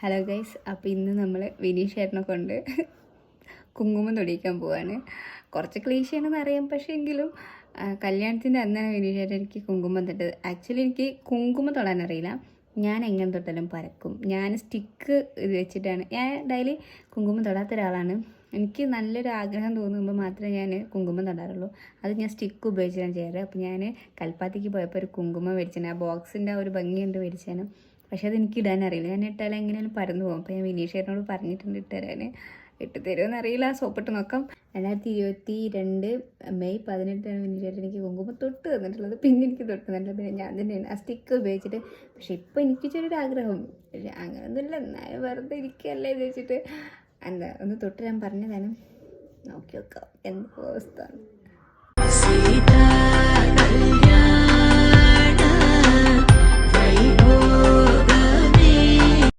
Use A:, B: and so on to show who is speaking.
A: Hello guys, അപ്പോൾ ഇന്ന് നമ്മൾ വിനീഷ് ചേട്ടനെ കൊണ്ട് കുങ്കുമം തൊടിയിക്കാൻ പോവാണ്. കുറച്ച് ക്ലീശയാണെന്ന് അറിയാം, പക്ഷേ എങ്കിലും കല്യാണത്തിൻ്റെ അന്നാണ് വിനീഷ് ചേട്ടൻ എനിക്ക് കുങ്കുമം തൊട്ടത്. ആക്ച്വലി എനിക്ക് കുങ്കുമം തൊടാൻ അറിയില്ല. ഞാൻ എങ്ങനെ തൊട്ടാലും പരക്കും. ഞാൻ സ്റ്റിക്ക് ഇത് വെച്ചിട്ടാണ്, ഞാൻ ഡെയിലി കുങ്കുമം തൊടാത്ത ഒരാളാണ്. എനിക്ക് നല്ലൊരു ആഗ്രഹം തോന്നുമ്പോൾ മാത്രമേ ഞാൻ കുങ്കുമം തൊടാറുള്ളൂ. അത് ഞാൻ സ്റ്റിക്ക് ഉപയോഗിച്ചാണ് ചെയ്യാറ്. അപ്പോൾ ഞാൻ കൽപ്പാത്തിക്ക് പോയപ്പോൾ ഒരു കുങ്കുമം മേടിച്ചാണ്. ആ ബോക്സിൻ്റെ ആ ഒരു ഭംഗിയുണ്ട് മേടിച്ചാണ്. പക്ഷേ അതെനിക്ക് ഇടാൻ അറിയില്ല. ഞാൻ ഇട്ടാൽ എങ്ങനെയാലും പരന്നു പോകും. അപ്പോൾ ഞാൻ വിനീഷ് ചേട്ടനോട് പറഞ്ഞിട്ടുണ്ട് ഇട്ടുതരാൻ. ഇട്ട് തരുമെന്ന് അറിയില്ല, സോപ്പിട്ട് നോക്കാം. 2022 മെയ് 18 വിനീഷ് ചേട്ടൻ എനിക്ക് കുങ്കുമം തൊട്ട് തന്നിട്ടുള്ളത്. പിന്നെ എനിക്ക് തൊട്ട് തന്നില്ല, പിന്നെ ഞാൻ തന്നെയാണ് ആ സ്റ്റിക്ക് ഉപയോഗിച്ചിട്ട്. പക്ഷെ ഇപ്പോൾ എനിക്ക് ചെറിയൊരു ആഗ്രഹം, അങ്ങനെയൊന്നുമില്ല, എന്നാലും വെറുതെ ഇരിക്കുകയല്ലേ ചോദിച്ചിട്ട് എന്താ ഒന്ന് തൊട്ട് ഞാൻ പറഞ്ഞതാണ്. നോക്കി നോക്കാം എന്ത് അവസ്ഥ.